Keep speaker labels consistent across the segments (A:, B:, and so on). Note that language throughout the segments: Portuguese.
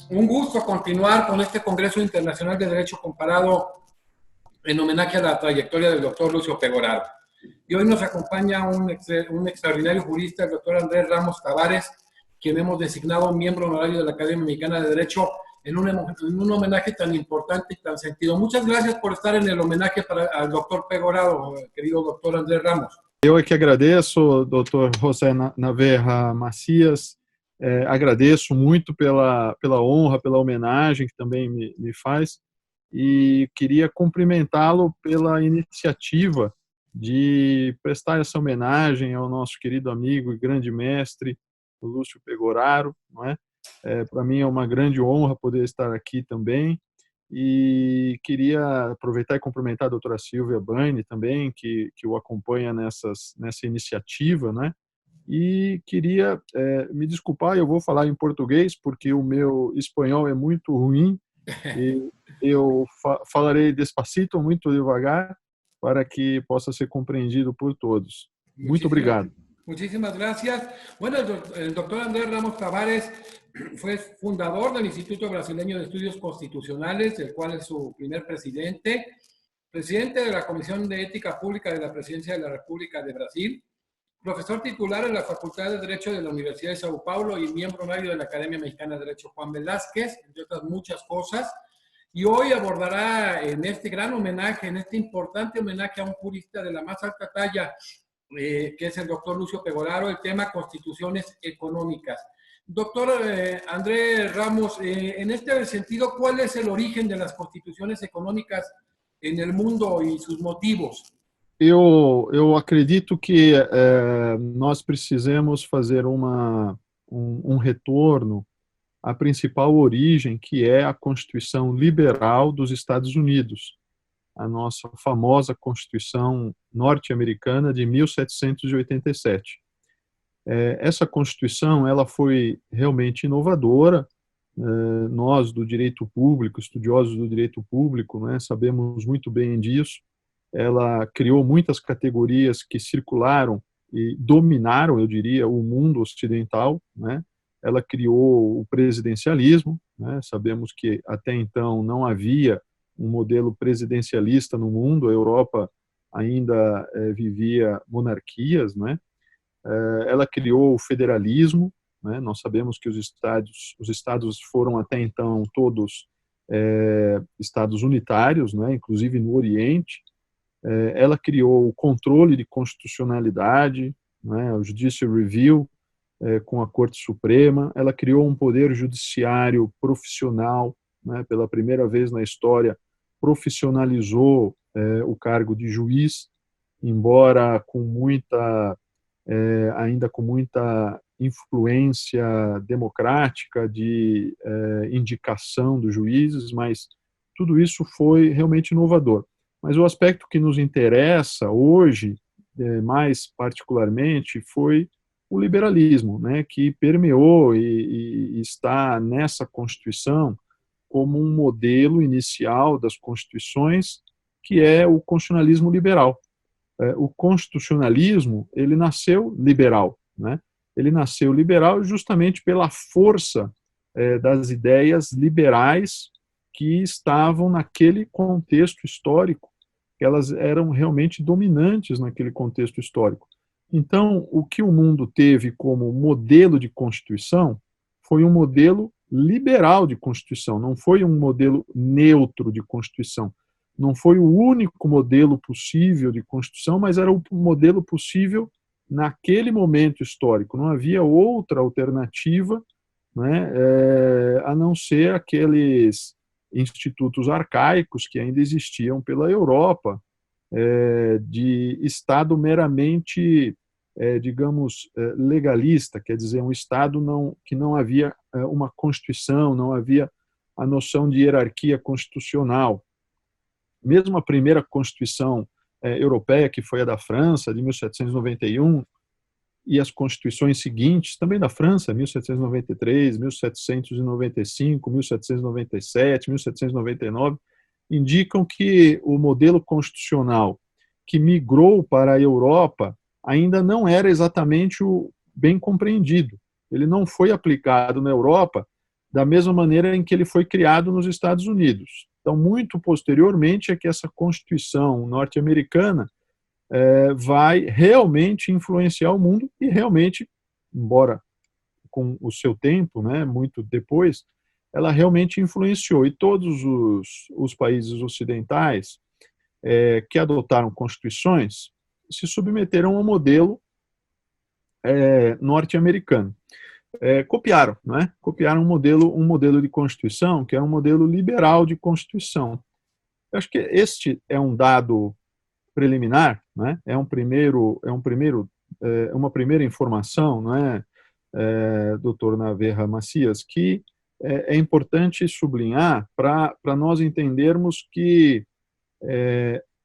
A: Un gusto continuar con este Congreso Internacional de Derecho Comparado en homenaje a la trayectoria del doctor Lucio Pegoraro. Y hoy nos acompaña un extraordinario jurista, el doctor Andrés Ramos Tavares, quien hemos designado miembro honorario de la Academia Mexicana de Derecho en un homenaje tan importante y tan sentido. Muchas gracias por estar en el homenaje al doctor Pegoraro, querido doctor Andrés Ramos.
B: Eu é que agradeço, doutor José Navarra Macias, agradeço muito pela honra, pela homenagem que também me faz, e queria cumprimentá-lo pela iniciativa de prestar essa homenagem ao nosso querido amigo e grande mestre, o Lúcio Pegoraro, não é? Para mim é uma grande honra poder estar aqui também, e queria aproveitar e cumprimentar a doutora Silvia Bani também, que o acompanha nessa iniciativa, né? E queria me desculpar, eu vou falar em português, porque o meu espanhol é muito ruim, e eu falarei despacito, muito devagar, para que possa ser compreendido por todos. Muito obrigado.
A: Muchísimas gracias. Bueno, el doctor Andrés Ramos Tavares fue fundador del Instituto Brasileño de Estudios Constitucionales, del cual es su primer presidente, presidente de la Comisión de Ética Pública de la Presidencia de la República de Brasil, profesor titular en la Facultad de Derecho de la Universidad de Sao Paulo y miembro honorario de la Academia Mexicana de Derecho Juan Velázquez, entre otras muchas cosas. Y hoy abordará en este gran homenaje, en este importante homenaje a un jurista de la más alta talla, que es el doctor Lucio Pegoraro, el tema constituciones económicas. Doctor Andrés Ramos, en este sentido, ¿cuál es el origen de las constituciones económicas en el mundo y sus motivos?
B: Eu acredito que nós precisamos fazer um retorno à principal origem, que é a Constituição Liberal dos Estados Unidos, a nossa famosa Constituição norte-americana de 1787. Essa Constituição ela foi realmente inovadora. Nós, do direito público, estudiosos do direito público, né, sabemos muito bem disso. Ela criou muitas categorias que circularam e dominaram, eu diria, o mundo ocidental, né? Ela criou o presidencialismo, né? Sabemos que até então não havia um modelo presidencialista no mundo, a Europa ainda vivia monarquias, né? Ela criou o federalismo, né? Nós sabemos que os estados foram até então todos estados unitários, né? Inclusive no Oriente. Ela criou o controle de constitucionalidade, né? O Judicial Review, com a Corte Suprema. Ela criou um poder judiciário profissional, né? Pela primeira vez na história, profissionalizou o cargo de juiz, embora ainda com muita influência democrática de indicação dos juízes, mas tudo isso foi realmente inovador. Mas o aspecto que nos interessa hoje, mais particularmente, foi o liberalismo, né, que permeou e está nessa Constituição como um modelo inicial das constituições, que é o constitucionalismo liberal. O constitucionalismo, ele nasceu liberal, né? Ele nasceu liberal justamente pela força das ideias liberais que estavam naquele contexto histórico, que elas eram realmente dominantes naquele contexto histórico. Então, o que o mundo teve como modelo de Constituição foi um modelo liberal de Constituição, não foi um modelo neutro de Constituição. Não foi o único modelo possível de Constituição, mas era o modelo possível naquele momento histórico. Não havia outra alternativa, né, a não ser aqueles institutos arcaicos que ainda existiam pela Europa, de Estado meramente, digamos, legalista, quer dizer, um Estado que não havia uma Constituição, não havia a noção de hierarquia constitucional. Mesmo a primeira Constituição europeia, que foi a da França, de 1791, e as constituições seguintes, também da França, 1793, 1795, 1797, 1799, indicam que o modelo constitucional que migrou para a Europa ainda não era exatamente o bem compreendido. Ele não foi aplicado na Europa da mesma maneira em que ele foi criado nos Estados Unidos. Então, muito posteriormente é que essa Constituição norte-americana vai realmente influenciar o mundo e realmente, embora com o seu tempo, né, muito depois, ela realmente influenciou. E todos os países ocidentais que adotaram constituições se submeteram ao modelo norte-americano. Copiaram, né? Copiaram um modelo de constituição que é um modelo liberal de constituição. Eu acho que este é um dado preliminar, né? Uma primeira informação, né, doutor Naverra Macias, que é importante sublinhar para nós entendermos que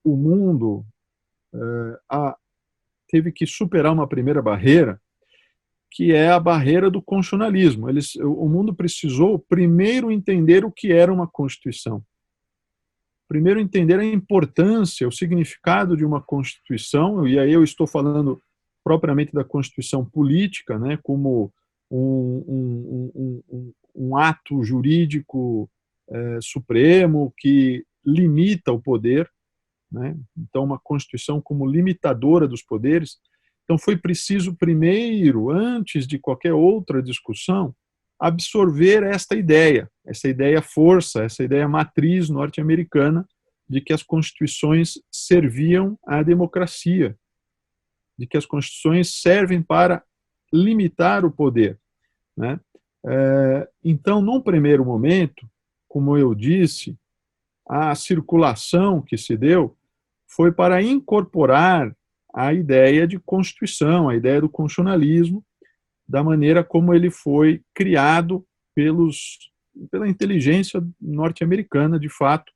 B: o mundo teve que superar uma primeira barreira, que é a barreira do constitucionalismo. O mundo precisou primeiro entender o que era uma Constituição. Primeiro entender a importância, o significado de uma Constituição, e aí eu estou falando propriamente da Constituição política, né, como um ato jurídico supremo que limita o poder, né? Então, uma Constituição como limitadora dos poderes. Então, foi preciso primeiro, antes de qualquer outra discussão, absorver essa ideia força, essa ideia matriz norte-americana de que as constituições serviam à democracia, de que as constituições servem para limitar o poder, né? Então, num primeiro momento, como eu disse, a circulação que se deu foi para incorporar a ideia de Constituição, a ideia do constitucionalismo, da maneira como ele foi criado pela inteligência norte-americana, de fato,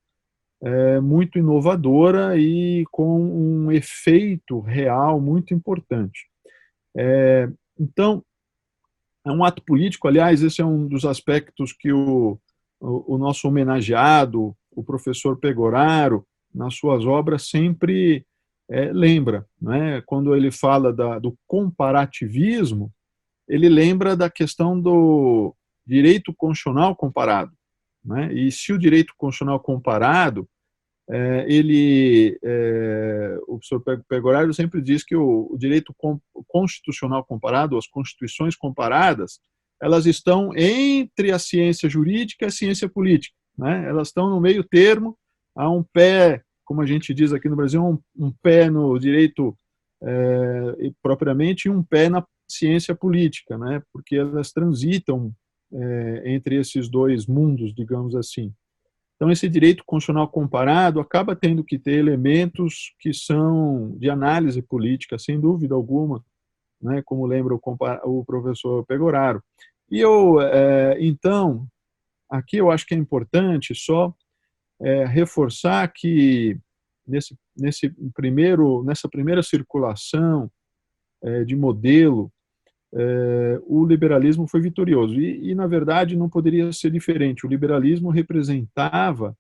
B: muito inovadora e com um efeito real muito importante. Então, é um ato político, aliás, esse é um dos aspectos que o nosso homenageado, o professor Pegoraro, nas suas obras sempre lembra, né? Quando ele fala do comparativismo, ele lembra da questão do direito constitucional comparado, né? E se o direito constitucional comparado, o professor Pegoraro sempre diz que o direito constitucional comparado, as constituições comparadas, elas estão entre a ciência jurídica e a ciência política, né? Elas estão no meio termo, há um pé, como a gente diz aqui no Brasil, um pé no direito propriamente e um pé na ciência política, né? Porque elas transitam entre esses dois mundos, digamos assim. Então, esse direito constitucional comparado acaba tendo que ter elementos que são de análise política, sem dúvida alguma, né? Como lembra o professor Pegoraro. E então, aqui eu acho que é importante só reforçar que nessa primeira circulação de modelo, o liberalismo foi vitorioso. E, na verdade, não poderia ser diferente. O liberalismo representava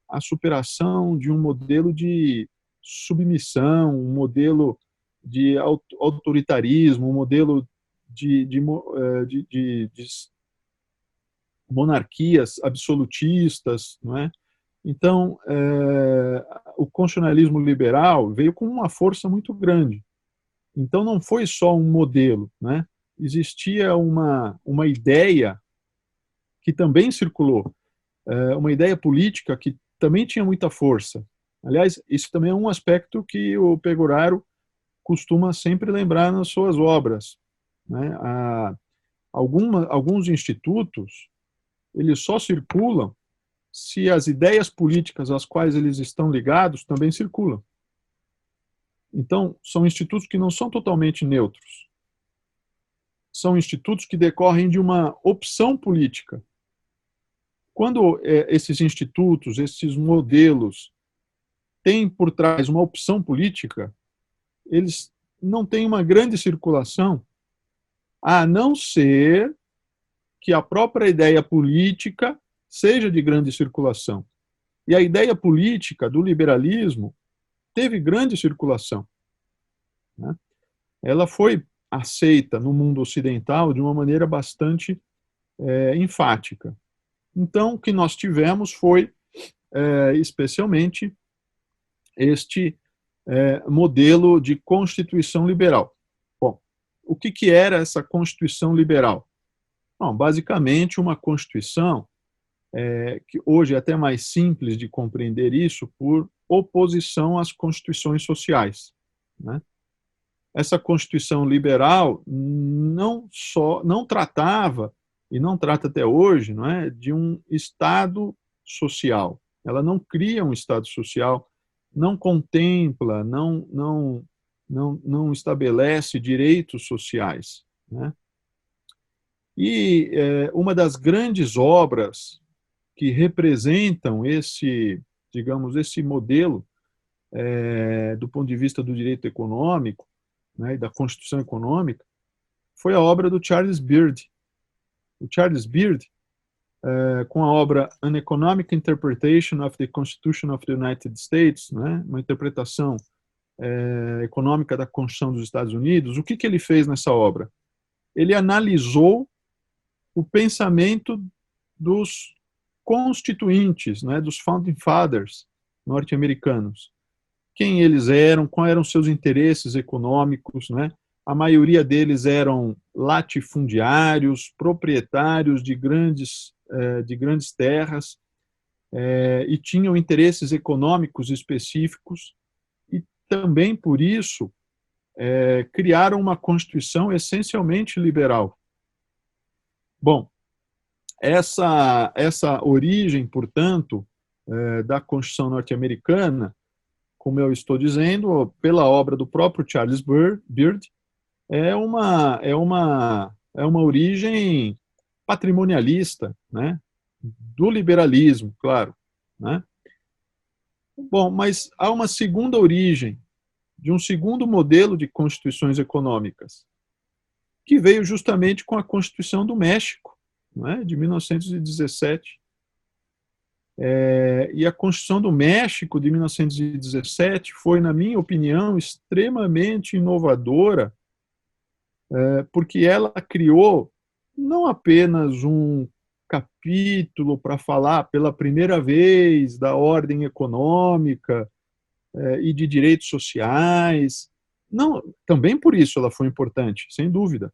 B: a superação de um modelo de submissão, um modelo de autoritarismo, um modelo de monarquias absolutistas, não é? Então, o constitucionalismo liberal veio com uma força muito grande. Então, não foi só um modelo, né? Existia uma ideia que também circulou, uma ideia política que também tinha muita força. Aliás, isso também é um aspecto que o Pegoraro costuma sempre lembrar nas suas obras, né? Alguns institutos, eles só circulam se as ideias políticas às quais eles estão ligados também circulam. Então, são institutos que não são totalmente neutros. São institutos que decorrem de uma opção política. Quando esses institutos, esses modelos, têm por trás uma opção política, eles não têm uma grande circulação, a não ser que a própria ideia política seja de grande circulação. E a ideia política do liberalismo teve grande circulação, né? Ela foi aceita no mundo ocidental de uma maneira bastante enfática. Então, o que nós tivemos foi, especialmente, este modelo de Constituição liberal. Bom, o que era essa Constituição liberal? Bom, basicamente, uma Constituição que hoje é até mais simples de compreender isso por oposição às constituições sociais, né? Essa Constituição liberal não tratava, e não trata até hoje, não é, de um Estado social. Ela não cria um Estado social, não contempla, não estabelece direitos sociais, né? E uma das grandes obras que representam digamos, esse modelo do ponto de vista do direito econômico, né, e da Constituição Econômica, foi a obra do Charles Beard. O Charles Beard, com a obra An Economic Interpretation of the Constitution of the United States, né, uma interpretação econômica da Constituição dos Estados Unidos, o que ele fez nessa obra? Ele analisou o pensamento dos constituintes, né, dos Founding Fathers norte-americanos. Quem eles eram, quais eram seus interesses econômicos, né? A maioria deles eram latifundiários, proprietários de grandes terras, e tinham interesses econômicos específicos, e também por isso criaram uma Constituição essencialmente liberal. Bom, essa origem, portanto, da Constituição norte-americana, como eu estou dizendo, pela obra do próprio Charles Beard, é uma origem patrimonialista, né? Do liberalismo, claro, né? Bom, mas há uma segunda origem, de um segundo modelo de constituições econômicas, que veio justamente com a Constituição do México, né, de 1917. E a Constituição do México, de 1917, foi, na minha opinião, extremamente inovadora, porque ela criou não apenas um capítulo para falar pela primeira vez da ordem econômica e de direitos sociais. Não, também por isso ela foi importante, sem dúvida.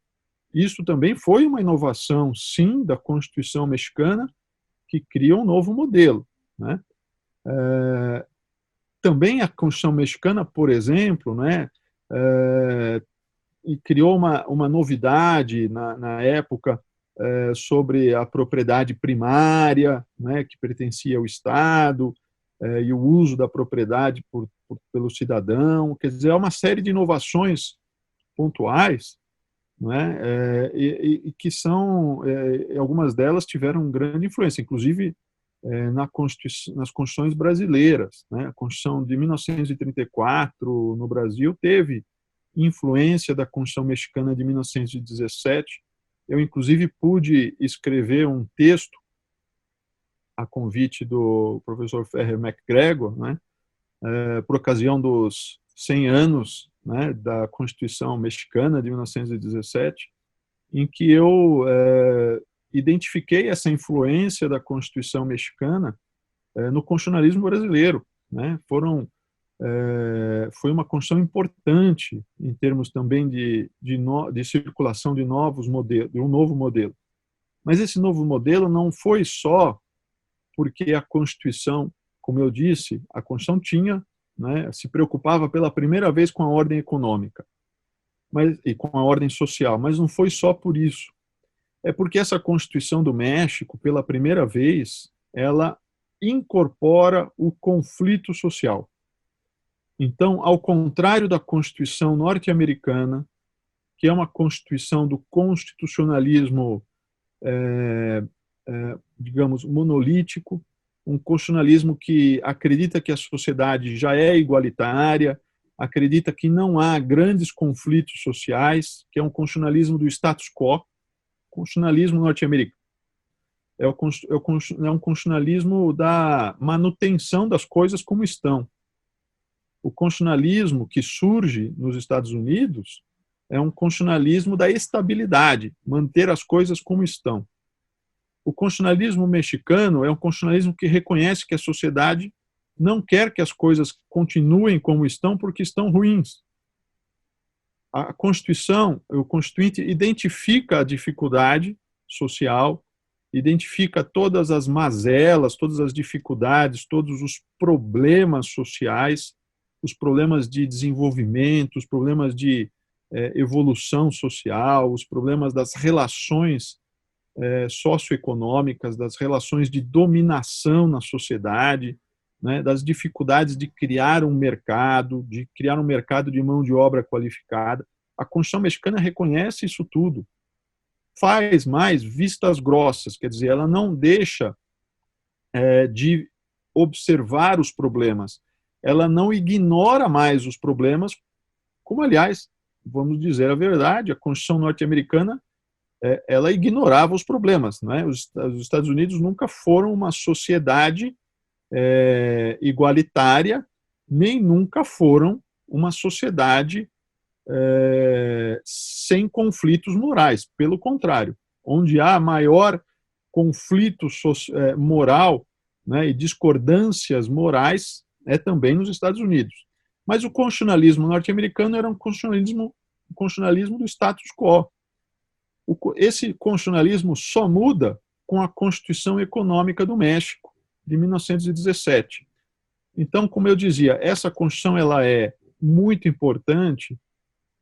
B: Isso também foi uma inovação, sim, da Constituição mexicana, que cria um novo modelo, né? Também a Constituição mexicana, por exemplo, né, e criou uma novidade na época sobre a propriedade primária, né, que pertencia ao Estado, e o uso da propriedade pelo cidadão. Quer dizer, há uma série de inovações pontuais, né, e que algumas delas tiveram grande influência, inclusive nas constituições brasileiras, né? A Constituição de 1934 no Brasil teve influência da Constituição mexicana de 1917. Eu, inclusive, pude escrever um texto a convite do professor Ferrer MacGregor, né, por ocasião dos 100 anos, né, da Constituição mexicana de 1917, em que eu identifiquei essa influência da Constituição mexicana no constitucionalismo brasileiro, né? Foi uma Constituição importante em termos também de circulação de novos modelos, de um novo modelo. Mas esse novo modelo não foi só porque a Constituição, como eu disse, a Constituição tinha, né, se preocupava pela primeira vez com a ordem econômica e com a ordem social, mas não foi só por isso. É porque essa Constituição do México, pela primeira vez, ela incorpora o conflito social. Então, ao contrário da Constituição norte-americana, que é uma Constituição do constitucionalismo, digamos, monolítico, um constitucionalismo que acredita que a sociedade já é igualitária, acredita que não há grandes conflitos sociais, que é um constitucionalismo do status quo. Constitucionalismo norte-americano é um constitucionalismo da manutenção das coisas como estão. O constitucionalismo que surge nos Estados Unidos é um constitucionalismo da estabilidade, manter as coisas como estão. O constitucionalismo mexicano é um constitucionalismo que reconhece que a sociedade não quer que as coisas continuem como estão porque estão ruins. A Constituição, o Constituinte identifica a dificuldade social, identifica todas as mazelas, todas as dificuldades, todos os problemas sociais, os problemas de desenvolvimento, os problemas de evolução social, os problemas das relações socioeconômicas, das relações de dominação na sociedade, né, das dificuldades de criar um mercado de mão de obra qualificada. A Constituição mexicana reconhece isso tudo. Faz mais vistas grossas, quer dizer, ela não deixa de observar os problemas, ela não ignora mais os problemas, como, aliás, vamos dizer a verdade, a Constituição norte-americana ela ignorava os problemas, né? Os Estados Unidos nunca foram uma sociedade igualitária, nem nunca foram uma sociedade sem conflitos morais. Pelo contrário, onde há maior conflito moral, né, e discordâncias morais é também nos Estados Unidos. Mas o constitucionalismo norte-americano era um constitucionalismo do status quo. Esse constitucionalismo só muda com a Constituição Econômica do México, de 1917. Então, como eu dizia, essa Constituição ela é muito importante,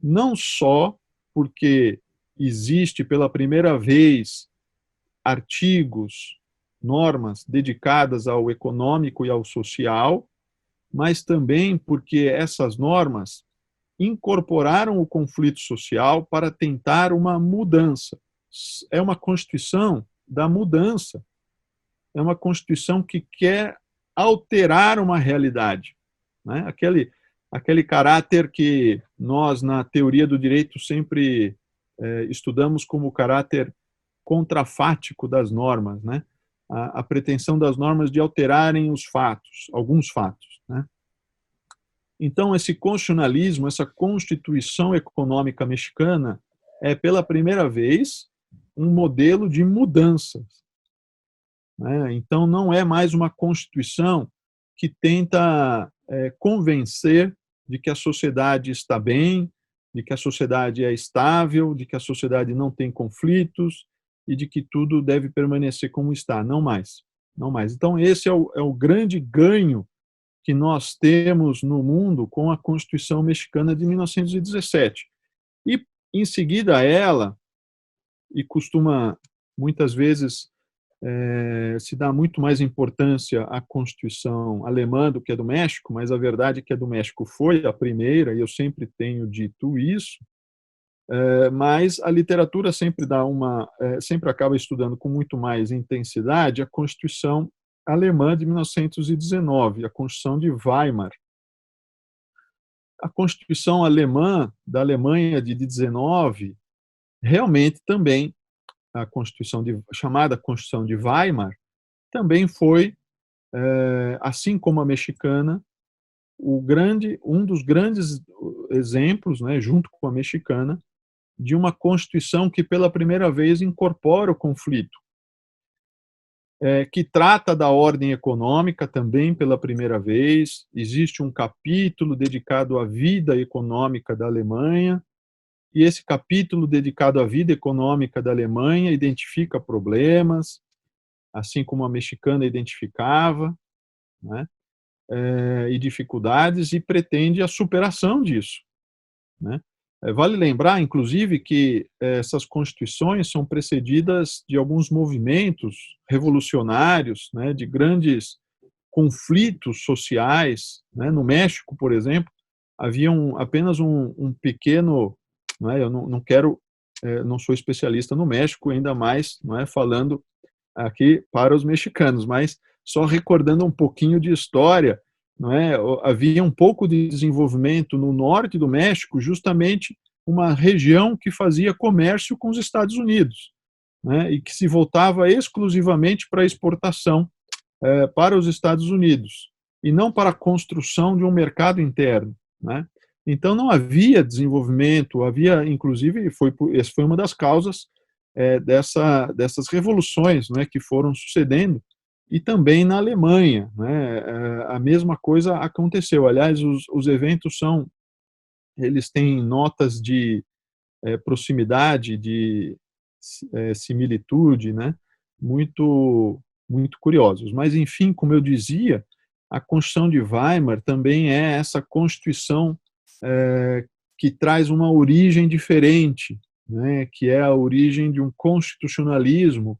B: não só porque existe pela primeira vez artigos, normas dedicadas ao econômico e ao social, mas também porque essas normas incorporaram o conflito social para tentar uma mudança. É uma Constituição da mudança. É uma Constituição que quer alterar uma realidade, né? Aquele caráter que nós, na teoria do direito, sempre estudamos como o caráter contrafático das normas, né? A pretensão das normas de alterarem os fatos, alguns fatos, né? Então, esse constitucionalismo, essa Constituição Econômica Mexicana, é, pela primeira vez, um modelo de mudanças, né? Então, não é mais uma Constituição que tenta convencer de que a sociedade está bem, de que a sociedade é estável, de que a sociedade não tem conflitos e de que tudo deve permanecer como está. Não mais. Não mais. Então, esse é o grande ganho que nós temos no mundo com a Constituição Mexicana de 1917. E, em seguida a ela, e costuma, muitas vezes, se dá muito mais importância à Constituição alemã do que a do México, mas a verdade é que a do México foi a primeira, e eu sempre tenho dito isso, mas a literatura sempre sempre acaba estudando com muito mais intensidade a Constituição alemã de 1919, a Constituição de Weimar. A Constituição alemã da Alemanha de 19, realmente também a Constituição chamada Constituição de Weimar, também foi, assim como a mexicana, um dos grandes exemplos, né, junto com a mexicana, de uma Constituição que pela primeira vez incorpora o conflito, que trata da ordem econômica também pela primeira vez. Existe um capítulo dedicado à vida econômica da Alemanha, e esse capítulo dedicado à vida econômica da Alemanha identifica problemas, assim como a mexicana identificava, né, e dificuldades, e pretende a superação disso, né. Vale lembrar, inclusive, que essas constituições são precedidas de alguns movimentos revolucionários, né, de grandes conflitos sociais, né. No México, por exemplo, havia apenas um pequeno, né, eu não quero, não sou especialista no México, ainda mais, não é, falando aqui para os mexicanos, mas só recordando um pouquinho de história, não é? Havia um pouco de desenvolvimento no norte do México, justamente uma região que fazia comércio com os Estados Unidos, né? E que se voltava exclusivamente para a exportação para os Estados Unidos, e não para a construção de um mercado interno, né? Então não havia desenvolvimento, havia, inclusive, essa foi uma das causas dessas revoluções, né, que foram sucedendo, e também na Alemanha, né, a mesma coisa aconteceu. Aliás, os eventos eles têm notas de proximidade, de similitude, né, muito, muito curiosos. Mas, enfim, como eu dizia, a Constituição de Weimar também é essa Constituição que traz uma origem diferente, né, que é a origem de um constitucionalismo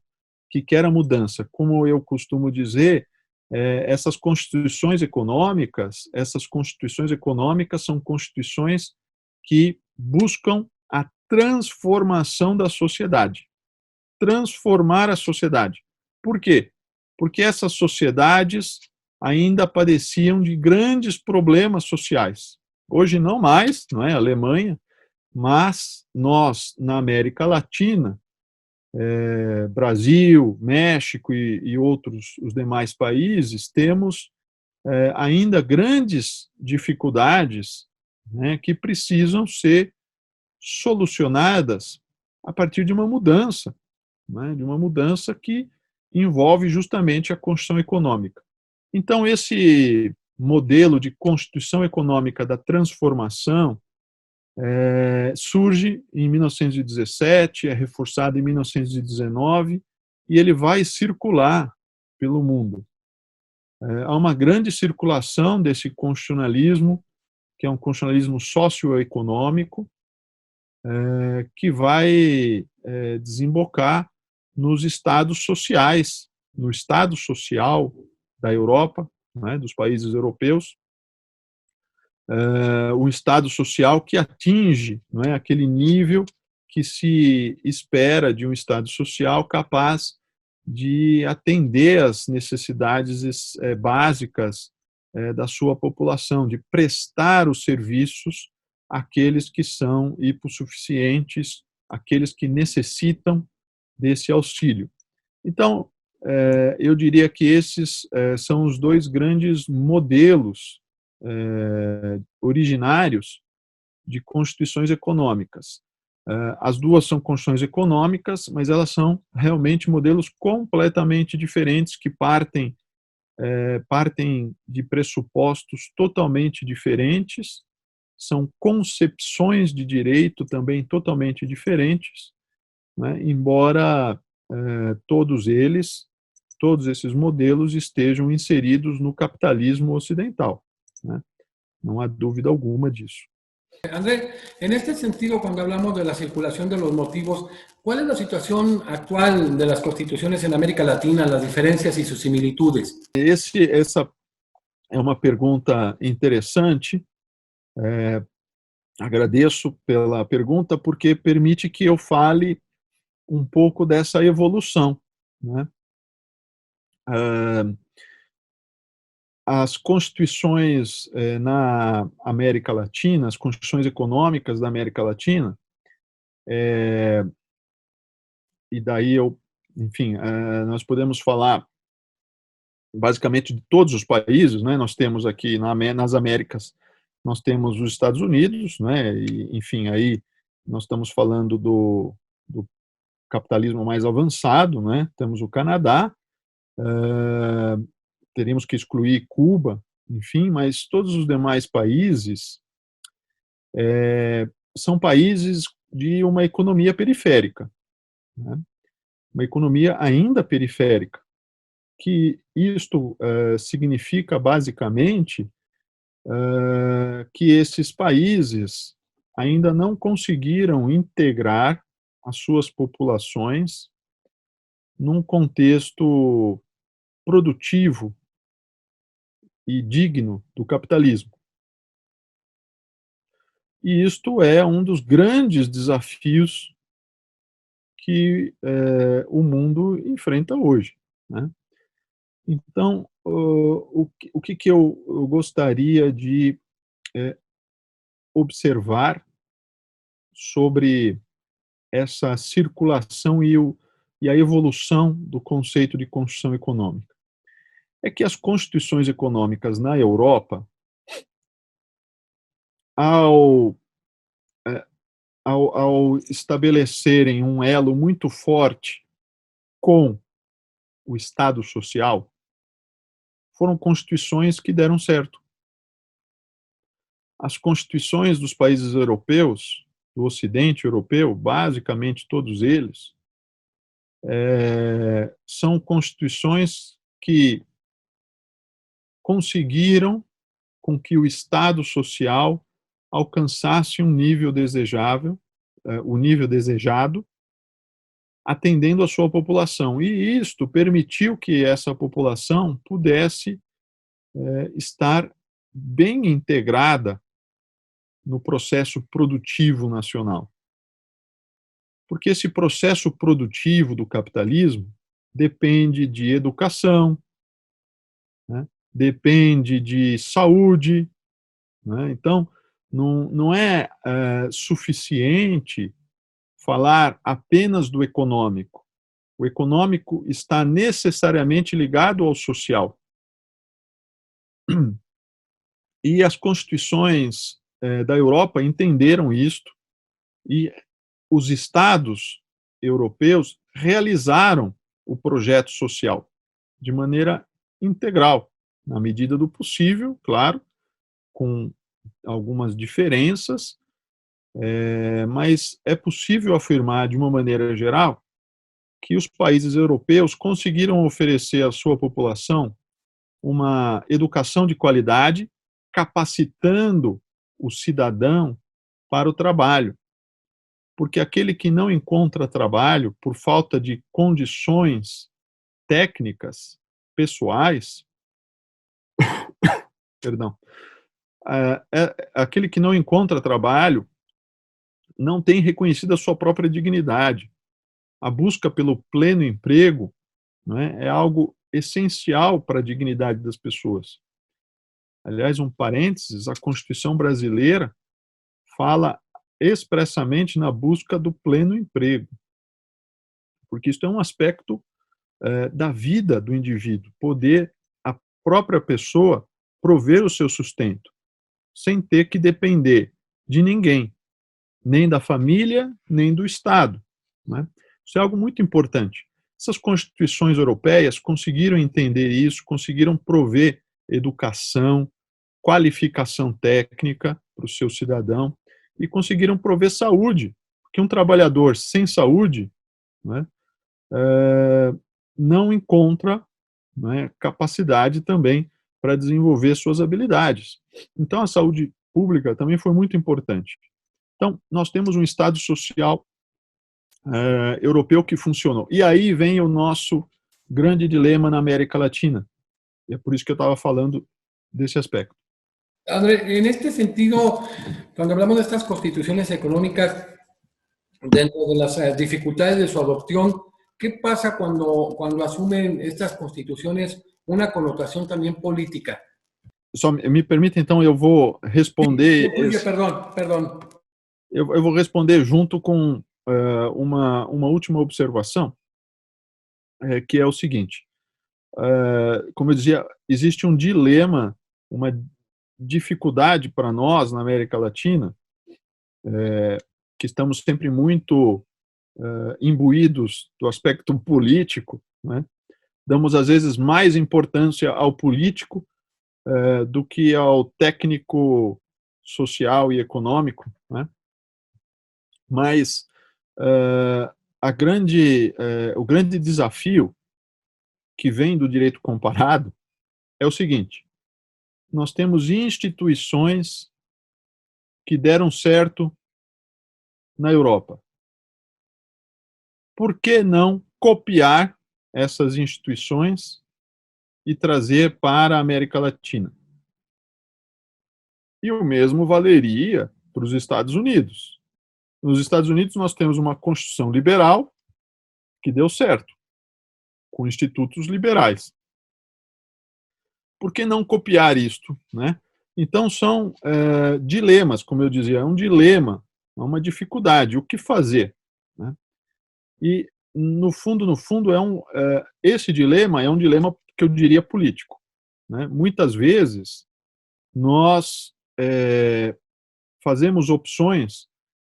B: que quer a mudança. Como eu costumo dizer, essas constituições econômicas são constituições que buscam a transformação da sociedade. Transformar a sociedade. Por quê? Porque essas sociedades ainda padeciam de grandes problemas sociais. Hoje não mais, não é? A Alemanha, mas nós, na América Latina, Brasil, México e outros, os demais países, temos ainda grandes dificuldades, né, que precisam ser solucionadas a partir de uma mudança, né, de uma mudança que envolve justamente a construção econômica. Então, esse modelo de constituição econômica da transformação surge em 1917, é reforçado em 1919, e ele vai circular pelo mundo. Há uma grande circulação desse constitucionalismo, que é um constitucionalismo socioeconômico, que vai desembocar nos estados sociais, no estado social da Europa, né, dos países europeus, um estado social que atinge, não é, aquele nível que se espera de um estado social capaz de atender às necessidades básicas da sua população, de prestar os serviços àqueles que são hipossuficientes, àqueles que necessitam desse auxílio. Então, eu diria que esses são os dois grandes modelos originários de constituições econômicas. As duas são constituições econômicas, mas elas são realmente modelos completamente diferentes que partem de pressupostos totalmente diferentes, são concepções de direito também totalmente diferentes, né, embora todos esses modelos estejam inseridos no capitalismo ocidental, né? Não há dúvida alguma disso.
A: Andrés, en este sentido, cuando hablamos de la circulación de los motivos, ¿cuál es la situación actual de las constituciones en América Latina, las diferencias y sus similitudes?
B: Essa é uma pergunta interessante. Agradeço pela pergunta, porque permite que eu fale um pouco dessa evolução, né? As constituições na América Latina, as constituições econômicas da América Latina, e daí enfim, nós podemos falar basicamente de todos os países, né? Nós temos aqui nas Américas, nós temos os Estados Unidos, né? E, enfim, aí nós estamos falando do capitalismo mais avançado, né? Temos o Canadá, teríamos que excluir Cuba, enfim, mas todos os demais países são países de uma economia periférica, né? Uma economia ainda periférica, que isto significa basicamente que esses países ainda não conseguiram integrar as suas populações num contexto produtivo e digno do capitalismo. E isto é um dos grandes desafios que o mundo enfrenta hoje, né? Então, o que eu gostaria de observar sobre essa circulação e a evolução do conceito de construção econômica? É que as constituições econômicas na Europa, ao ao estabelecerem um elo muito forte com o Estado social, foram constituições que deram certo. As constituições dos países europeus, do Ocidente europeu, basicamente todos eles, são constituições que conseguiram com que o Estado social alcançasse um nível desejável, o nível desejado, atendendo a sua população. E isto permitiu que essa população pudesse estar bem integrada no processo produtivo nacional. Porque esse processo produtivo do capitalismo depende de educação, né? Depende de saúde, né? Então, não é suficiente falar apenas do econômico. O econômico está necessariamente ligado ao social. E as constituições da Europa entenderam isto, e os estados europeus realizaram o projeto social de maneira integral, na medida do possível, claro, com algumas diferenças, mas é possível afirmar, de uma maneira geral, que os países europeus conseguiram oferecer à sua população uma educação de qualidade, capacitando o cidadão para o trabalho. Porque aquele que não encontra trabalho por falta de condições técnicas, pessoais, perdão, aquele que não encontra trabalho não tem reconhecido a sua própria dignidade. A busca pelo pleno emprego, né, é algo essencial para a dignidade das pessoas. Aliás, um parênteses, a Constituição brasileira fala expressamente na busca do pleno emprego, porque isso é um aspecto da vida do indivíduo, poder a própria pessoa prover o seu sustento, sem ter que depender de ninguém, nem da família, nem do Estado, né? Isso é algo muito importante. Essas constituições europeias conseguiram entender isso, conseguiram prover educação, qualificação técnica para o seu cidadão e conseguiram prover saúde, porque um trabalhador sem saúde, né, não encontra, né, capacidade também para desenvolver suas habilidades. Então, a saúde pública também foi muito importante. Então, nós temos um Estado social europeu que funcionou. E aí vem o nosso grande dilema na América Latina. E é por isso que eu estava falando desse aspecto.
A: André, en este sentido, cuando hablamos de estas constituciones económicas, dentro de las dificultades de su adopción, ¿qué pasa cuando asumen estas constituciones una connotación también política?
B: Só me permita, então, eu vou responder...
A: Perdão.
B: Eu vou responder junto com uma última observação, que é o seguinte. Como eu dizia, existe um dilema, uma dificuldade para nós, na América Latina, que estamos sempre muito imbuídos do aspecto político, né? Damos, às vezes, mais importância ao político do que ao técnico social e econômico, né? Mas o grande desafio que vem do direito comparado é o seguinte: nós temos instituições que deram certo na Europa. Por que não copiar essas instituições e trazer para a América Latina? E o mesmo valeria para os Estados Unidos. Nos Estados Unidos, nós temos uma Constituição liberal que deu certo, com institutos liberais. Por que não copiar isto, né? Então, são dilemas, como eu dizia, é um dilema, é uma dificuldade, o que fazer, né? E, no fundo, esse dilema é um dilema que eu diria político, né? Muitas vezes, nós fazemos opções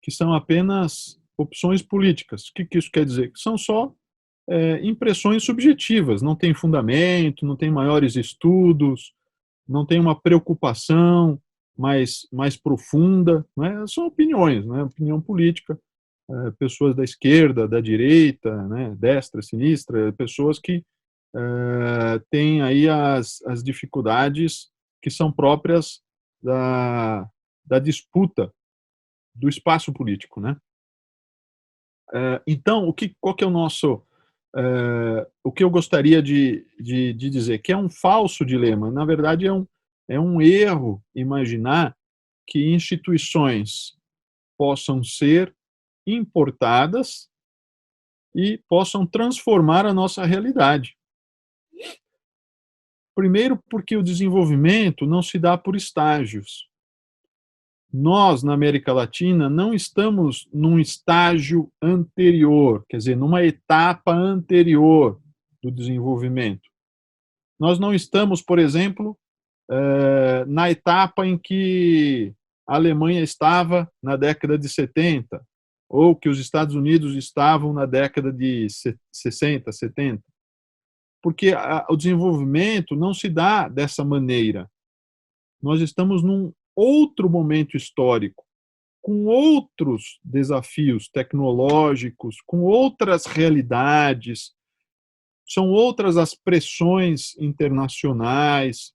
B: que são apenas opções políticas. O que isso quer dizer? Que são só impressões subjetivas, não tem fundamento, não tem maiores estudos, não tem uma preocupação mais profunda, né? São opiniões, né? Opinião política, pessoas da esquerda, da direita, né? Destra, sinistra, pessoas que têm aí as dificuldades que são próprias da disputa do espaço político, né? Então, qual que é o que eu gostaria de dizer? Que é um falso dilema. Na verdade, é um erro imaginar que instituições possam ser importadas e possam transformar a nossa realidade. Primeiro, porque o desenvolvimento não se dá por estágios. Nós, na América Latina, não estamos num estágio anterior, quer dizer, numa etapa anterior do desenvolvimento. Nós não estamos, por exemplo, na etapa em que a Alemanha estava na década de 70, ou que os Estados Unidos estavam na década de 60, 70. Porque o desenvolvimento não se dá dessa maneira. Nós estamos num outro momento histórico, com outros desafios tecnológicos, com outras realidades, são outras as pressões internacionais,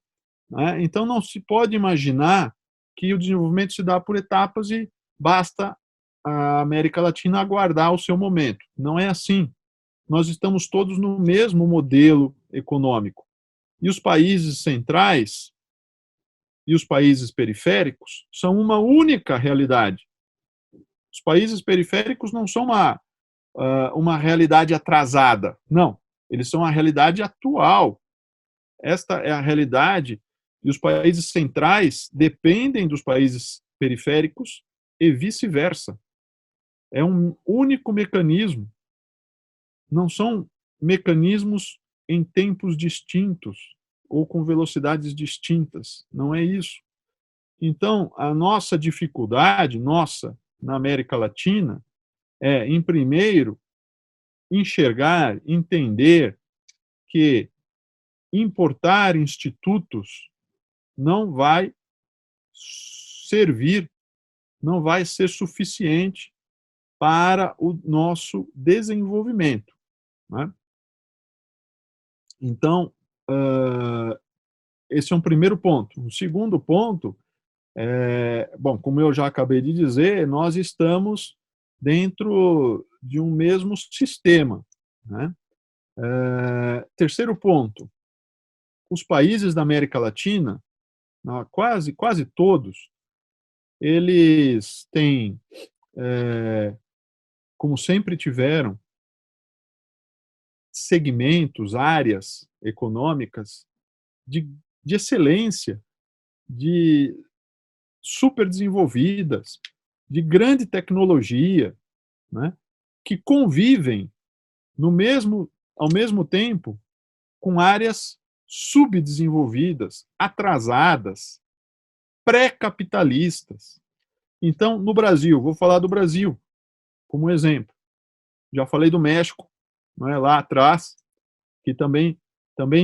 B: né? Então não se pode imaginar que o desenvolvimento se dá por etapas e basta a América Latina aguardar o seu momento. Não é assim. Nós estamos todos no mesmo modelo econômico. E os países centrais e os países periféricos são uma única realidade. Os países periféricos não são uma realidade atrasada. Não, eles são a realidade atual. Esta é a realidade e os países centrais dependem dos países periféricos e vice-versa. É um único mecanismo. Não são mecanismos em tempos distintos ou com velocidades distintas. Não é isso. Então, a nossa dificuldade, na América Latina, é, em primeiro, enxergar, entender que importar institutos não vai servir, não vai ser suficiente para o nosso desenvolvimento, né? Então, esse é um primeiro ponto. Um segundo ponto bom, como eu já acabei de dizer, nós estamos dentro de um mesmo sistema, né? Terceiro ponto, os países da América Latina, quase todos, eles têm, como sempre tiveram, segmentos, áreas econômicas de excelência, de super desenvolvidas, de grande tecnologia, né, que convivem ao mesmo tempo com áreas subdesenvolvidas, atrasadas, pré-capitalistas. Então, no Brasil, vou falar do Brasil como exemplo. Já falei do México, não é, lá atrás, que também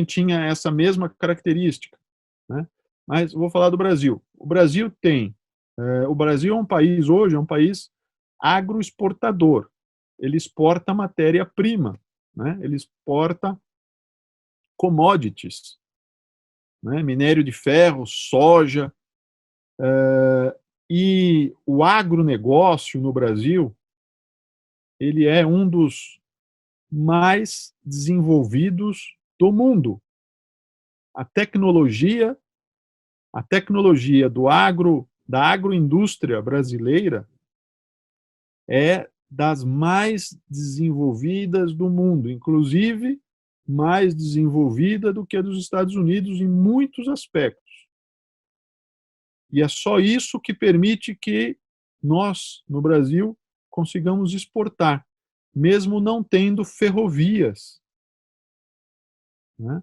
B: tinha essa mesma característica, né? Mas vou falar do Brasil. O Brasil é um país hoje, é um país agroexportador. Ele exporta matéria-prima, né? Ele exporta commodities, né? Minério de ferro, soja, e o agronegócio no Brasil, ele é um dos mais desenvolvidos do mundo. A tecnologia da agroindústria brasileira é das mais desenvolvidas do mundo, inclusive mais desenvolvida do que a dos Estados Unidos em muitos aspectos. E é só isso que permite que nós, no Brasil, consigamos exportar, mesmo não tendo ferrovias, né,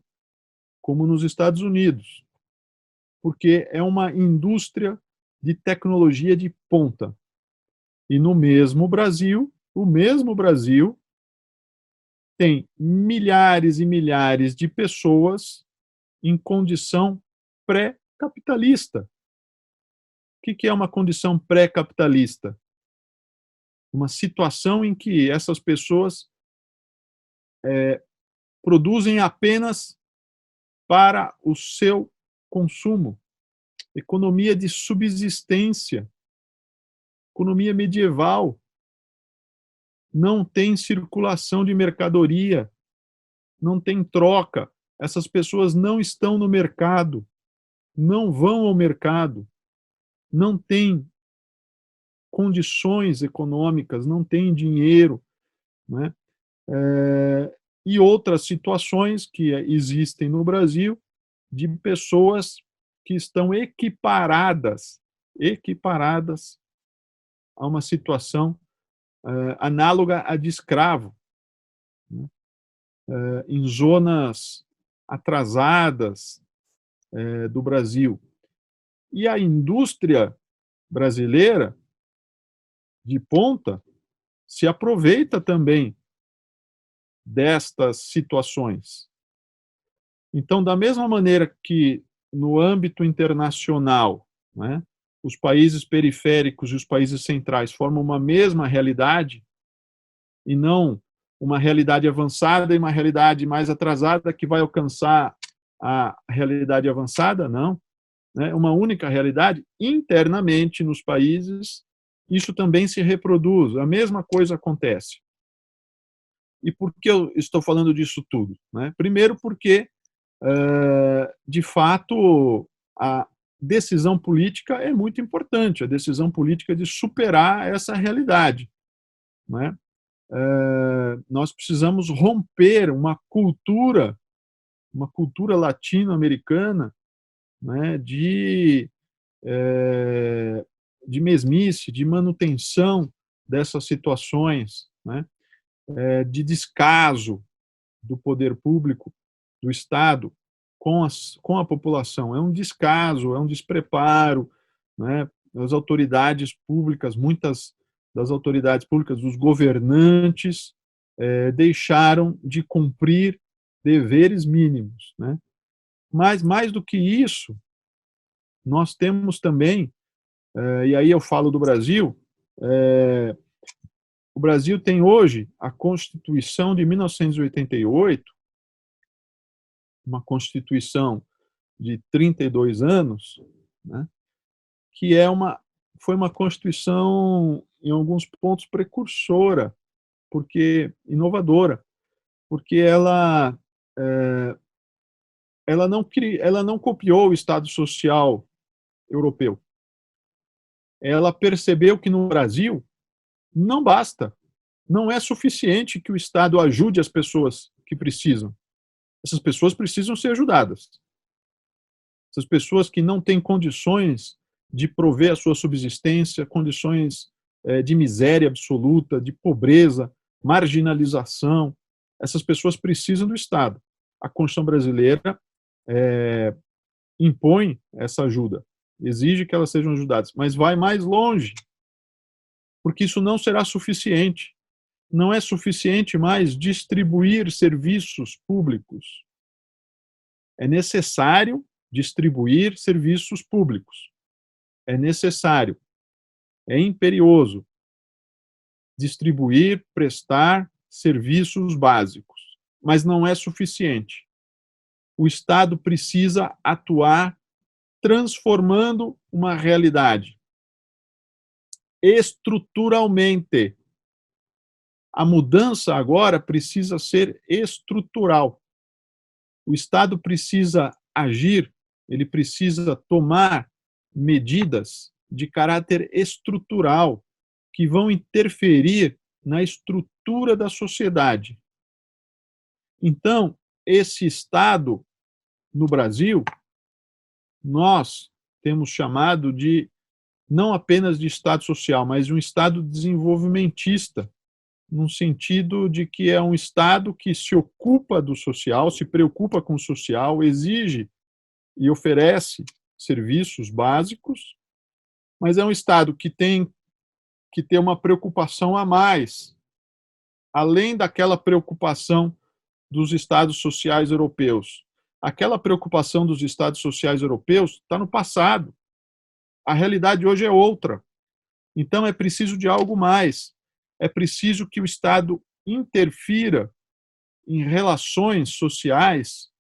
B: como nos Estados Unidos, porque é uma indústria de tecnologia de ponta. E no mesmo Brasil, o mesmo Brasil tem milhares e milhares de pessoas em condição pré-capitalista. O que é uma condição pré-capitalista? Uma situação em que essas pessoas produzem apenas para o seu consumo. Economia de subsistência, economia medieval. Não tem circulação de mercadoria, não tem troca. Essas pessoas não estão no mercado, não vão ao mercado, não têm condições econômicas, não têm dinheiro, né? E outras situações que existem no Brasil de pessoas que estão equiparadas a uma situação análoga à de escravo, né? Em zonas atrasadas do Brasil. E a indústria brasileira, de ponta, se aproveita também destas situações. Então, da mesma maneira que no âmbito internacional, né, os países periféricos e os países centrais formam uma mesma realidade, e não uma realidade avançada e uma realidade mais atrasada que vai alcançar a realidade avançada, não. Né, uma única realidade, internamente nos países, isso também se reproduz, a mesma coisa acontece. E por que eu estou falando disso tudo? Né? Primeiro porque, de fato, a decisão política é muito importante, a decisão política de superar essa realidade. Né? Nós precisamos romper uma cultura latino-americana, né, de mesmice, de manutenção dessas situações, né, de descaso do poder público, do Estado, com a população. É um descaso, é um despreparo, né? As autoridades públicas, muitas das autoridades públicas, dos governantes, deixaram de cumprir deveres mínimos, né? Mas, mais do que isso, nós temos também, e aí eu falo do Brasil, o Brasil tem hoje a Constituição de 1988, uma Constituição de 32 anos, né, que foi uma Constituição, em alguns pontos, precursora, inovadora, porque ela não copiou o Estado Social europeu. Ela percebeu que no Brasil não basta, não é suficiente que o Estado ajude as pessoas que precisam. Essas pessoas precisam ser ajudadas. Essas pessoas que não têm condições de prover a sua subsistência, condições de miséria absoluta, de pobreza, marginalização, essas pessoas precisam do Estado. A Constituição brasileira impõe essa ajuda, exige que elas sejam ajudadas, mas vai mais longe, porque isso não será suficiente. Não é suficiente mais distribuir serviços públicos. É necessário distribuir serviços públicos. É necessário, é imperioso distribuir, prestar serviços básicos, mas não é suficiente. O Estado precisa atuar transformando uma realidade estruturalmente. A mudança agora precisa ser estrutural. O Estado precisa agir, ele precisa tomar medidas de caráter estrutural que vão interferir na estrutura da sociedade. Então, esse Estado no Brasil, nós temos chamado de não apenas de Estado social, mas de um Estado desenvolvimentista, no sentido de que é um Estado que se ocupa do social, se preocupa com o social, exige e oferece serviços básicos, mas é um Estado que tem que ter uma preocupação a mais, além daquela preocupação dos Estados sociais europeus. Aquela preocupação dos Estados sociais europeus está no passado. A realidade hoje é outra. Então, é preciso de algo mais. É preciso que o Estado interfira em relações sociais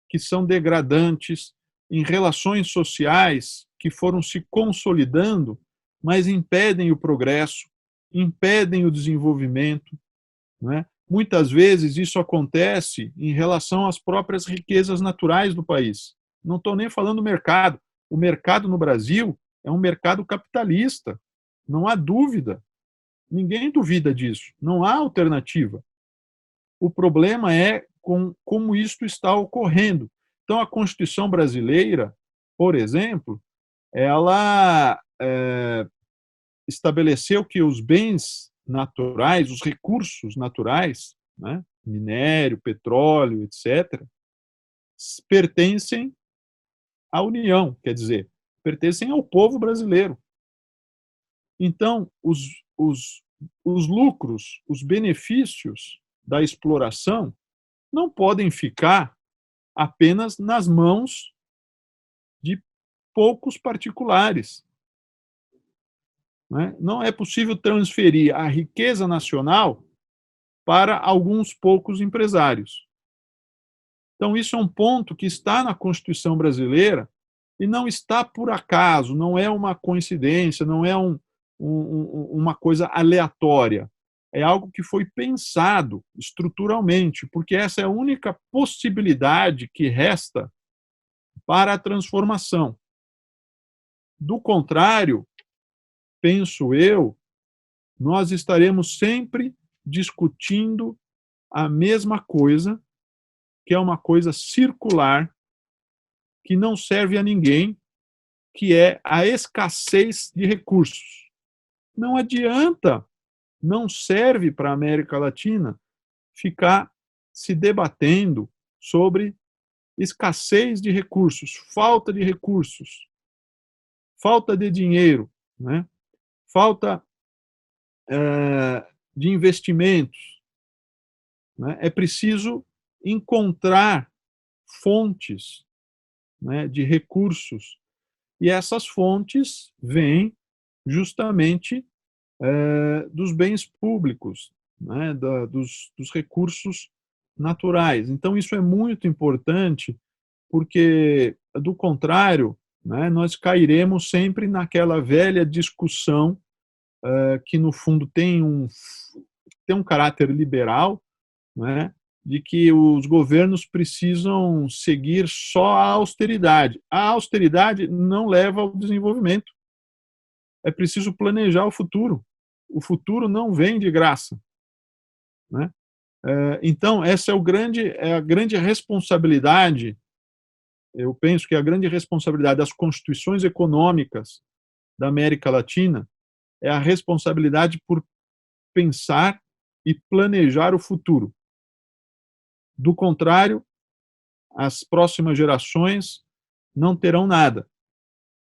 B: que são degradantes, em relações sociais que foram se consolidando, mas impedem o progresso, impedem o desenvolvimento, não é? Muitas vezes isso acontece em relação às próprias riquezas naturais do país. Não estou nem falando do mercado. O mercado no Brasil é um mercado capitalista, não há dúvida. Ninguém duvida disso, não há alternativa. O problema é como isto está ocorrendo. Então, a Constituição brasileira, por exemplo, ela estabeleceu que os bens naturais, os recursos naturais, né, minério, petróleo, etc., pertencem à União, quer dizer, pertencem ao povo brasileiro. Então, os lucros, os benefícios da exploração não podem ficar apenas nas mãos de poucos particulares. Não é possível transferir a riqueza nacional para alguns poucos empresários. Então, isso é um ponto que está na Constituição brasileira e não está por acaso, não é uma coincidência, não é uma coisa aleatória. É algo que foi pensado estruturalmente, porque essa é a única possibilidade que resta para a transformação. Do contrário, penso eu, nós estaremos sempre discutindo a mesma coisa, que é uma coisa circular, que não serve a ninguém, que é a escassez de recursos. Não adianta, não serve para a América Latina ficar se debatendo sobre escassez de recursos, falta de dinheiro, né? Falta de investimentos. Né? É preciso encontrar fontes, né, de recursos. E essas fontes vêm justamente dos bens públicos, né, dos recursos naturais. Então, isso é muito importante, porque, do contrário, né, nós cairemos sempre naquela velha discussão que, no fundo, tem um caráter liberal, né, de que os governos precisam seguir só a austeridade. A austeridade não leva ao desenvolvimento. É preciso planejar o futuro. O futuro não vem de graça. Né? Então, essa é a grande responsabilidade, eu penso que a grande responsabilidade das constituições econômicas da América Latina é a responsabilidade por pensar e planejar o futuro. Do contrário, as próximas gerações não terão nada,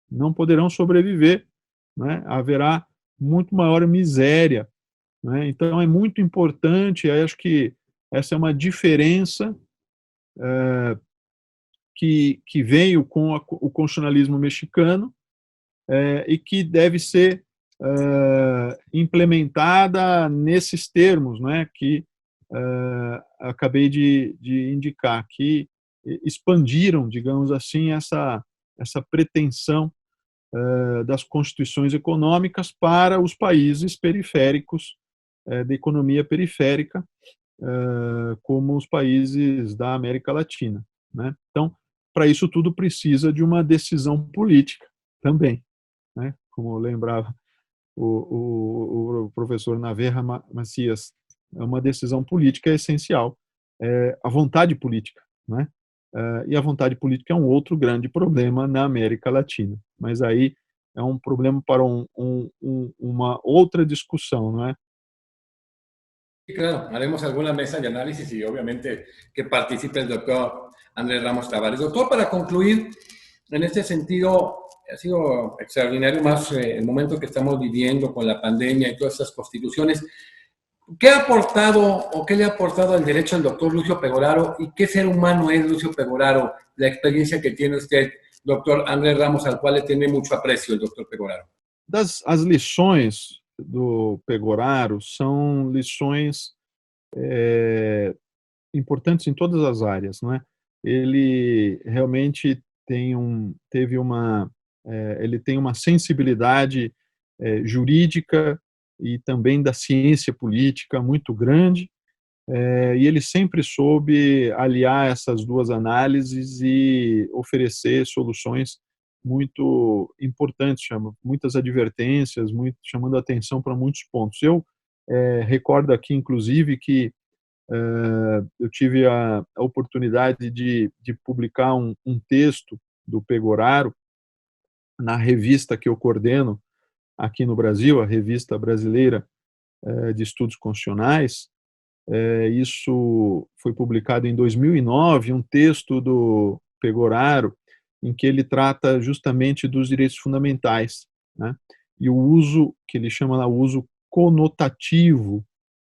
B: não poderão sobreviver, né? Haverá muito maior miséria, né? Então, é muito importante, eu acho que essa é uma diferença que veio com o constitucionalismo mexicano e que deve ser implementada nesses termos, né, que acabei de indicar, que expandiram, digamos assim, essa pretensão das constituições econômicas para os países periféricos, da economia periférica, como os países da América Latina. Né? Então, para isso tudo precisa de uma decisão política também. Né? Como lembrava o professor Naverra Macias, uma decisão política é essencial, a vontade política, né? E a vontade política é um outro grande problema na América Latina, mas aí é um problema para uma outra discussão, não é?
A: Claro, haremos alguna mesa de análisis y obviamente que participe el doctor Andrés Ramos Tavares. Doctor, para concluir, en este sentido, ha sido extraordinario más el momento que estamos viviendo con la pandemia y todas esas constituciones. ¿Qué ha aportado o qué le ha aportado al derecho al doctor Lucio Pegoraro y qué ser humano es Lucio Pegoraro, la experiencia que tiene usted, doctor Andrés Ramos, al cual le tiene mucho aprecio el doctor Pegoraro?
B: As lições do Pegoraro são lições importantes em todas as áreas, não é? Ele realmente ele tem uma sensibilidade jurídica e também da ciência política muito grande, e ele sempre soube aliar essas duas análises e oferecer soluções muito importantes, muitas advertências, chamando atenção para muitos pontos. Eu recordo aqui, inclusive, que eu tive a oportunidade de publicar um texto do Pegoraro na revista que eu coordeno aqui no Brasil, a Revista Brasileira de Estudos Constitucionais. Isso foi publicado em 2009, um texto do Pegoraro, em que ele trata justamente dos direitos fundamentais, né? E o uso, que ele chama lá, o uso conotativo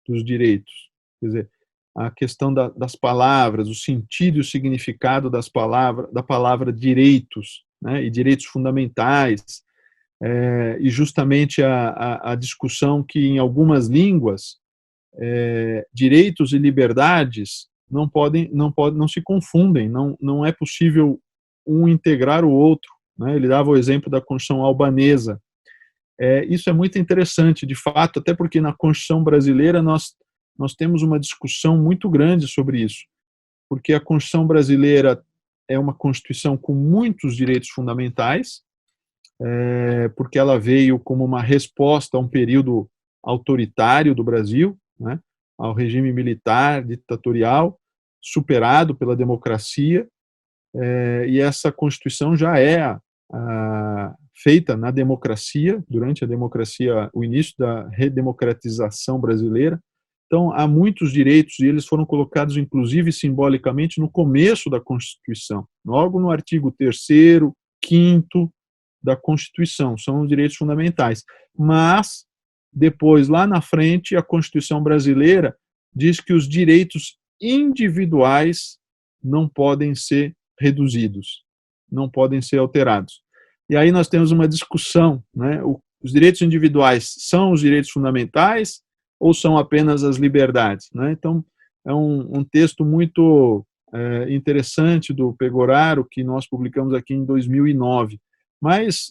B: dos direitos. Quer dizer, a questão das palavras, o sentido e o significado da palavra direitos, né? E direitos fundamentais, e justamente a discussão que em algumas línguas direitos e liberdades não se confundem, não é possível um integrar o outro, né? Ele dava o exemplo da Constituição albanesa. Isso é muito interessante, de fato, até porque na Constituição brasileira nós temos uma discussão muito grande sobre isso, porque a Constituição brasileira é uma Constituição com muitos direitos fundamentais, porque ela veio como uma resposta a um período autoritário do Brasil, né, ao regime militar, ditatorial, superado pela democracia, e essa Constituição já é feita na democracia, durante a democracia, o início da redemocratização brasileira. Então, há muitos direitos, e eles foram colocados, inclusive, simbolicamente, no começo da Constituição, logo no artigo 3º, 5º da Constituição, são os direitos fundamentais. Mas, depois, lá na frente, a Constituição brasileira diz que os direitos individuais não podem ser reduzidos, não podem ser alterados. E aí nós temos uma discussão, né? Os direitos individuais são os direitos fundamentais ou são apenas as liberdades, né? Então, é um texto muito interessante do Pegoraro, que nós publicamos aqui em 2009. Mas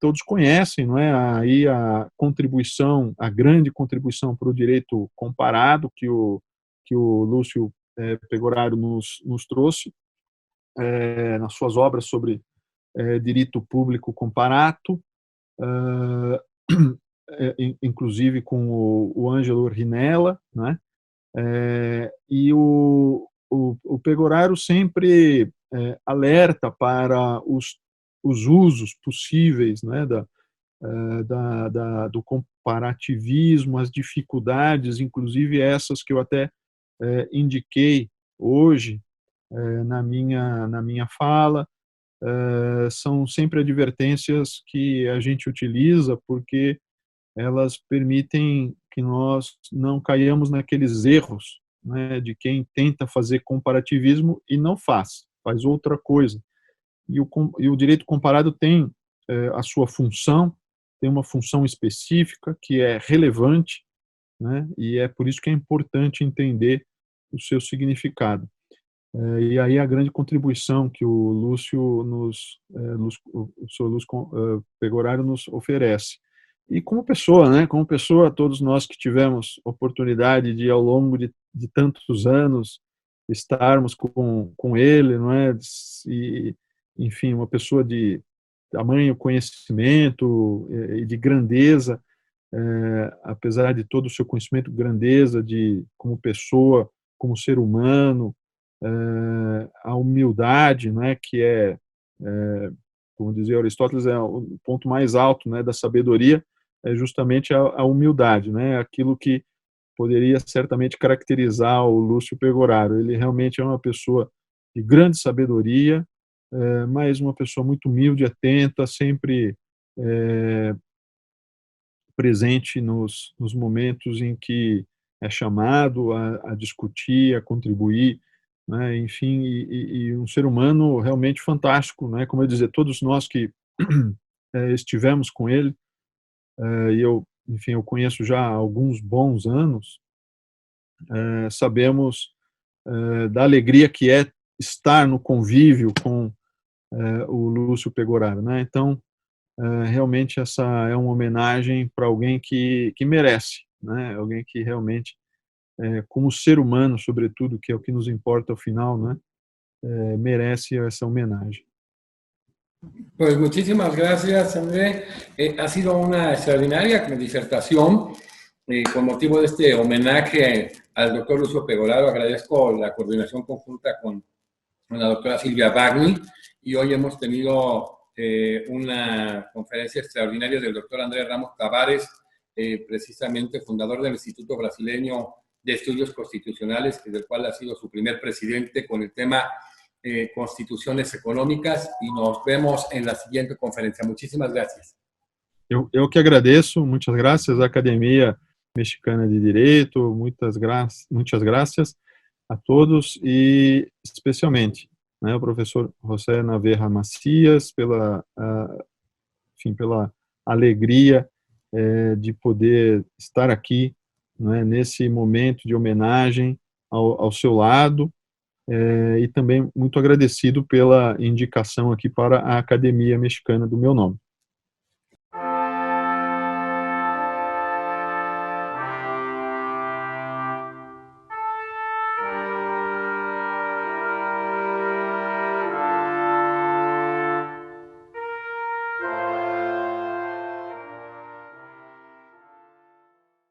B: todos conhecem, não é, aí a grande contribuição para o direito comparado que o Lúcio Pegoraro nos trouxe nas suas obras sobre direito público comparado, inclusive com o Ângelo Rinella, né? E o Pegoraro sempre alerta para os usos possíveis, né, do comparativismo, as dificuldades, inclusive essas que eu até indiquei hoje na minha fala, são sempre advertências que a gente utiliza porque elas permitem que nós não caiamos naqueles erros, né, de quem tenta fazer comparativismo e não faz outra coisa. E o direito comparado tem a sua função, tem uma função específica que é relevante, né, e é por isso que é importante entender o seu significado. E aí a grande contribuição que o senhor Lúcio Pegoraro nos oferece. E como pessoa, né, todos nós que tivemos oportunidade de, ao longo de tantos anos, estarmos com ele, não é? E, enfim, uma pessoa de tamanho conhecimento e de grandeza, apesar de todo o seu conhecimento, grandeza como pessoa, como ser humano, a humildade, né, que como dizia Aristóteles, é o ponto mais alto, né, da sabedoria, é justamente a humildade, né, aquilo que poderia certamente caracterizar o Lúcio Pegoraro. Ele realmente é uma pessoa de grande sabedoria, mas uma pessoa muito humilde, atenta, sempre presente nos momentos em que é chamado a discutir, a contribuir, né? Enfim, e um ser humano realmente fantástico, né? Como eu dizia, todos nós que estivemos com ele, e enfim, eu conheço já há alguns bons anos, sabemos da alegria que é estar no convívio com o Lúcio Pegoraro, né? Então, realmente essa é uma homenagem para alguém que merece, né? Alguém que realmente, como ser humano, sobretudo, que é o que nos importa ao final, né? Merece essa homenagem.
A: Pues muchísimas gracias, André. Ha sido una extraordinaria disertación con motivo de este homenaje al doctor Lucio Pegoraro. Agradezco la coordinación conjunta con la doctora Silvia Bagni y hoy hemos tenido una conferencia extraordinaria del doctor Andrés Ramos Tavares, precisamente fundador del Instituto Brasileño de Estudios Constitucionales, del cual ha sido su primer presidente con el tema Constituciones Econômicas, e nos vemos en la siguiente conferência. Muchísimas gracias.
B: Eu que agradeço, muitas graças à Academia Mexicana de Direito, muitas graças a todos e especialmente, né, o professor José Navarra Macias enfim, pela alegria de poder estar aqui, né, nesse momento de homenagem ao seu lado, e também muito agradecido pela indicação aqui para a Academia Mexicana do meu nome.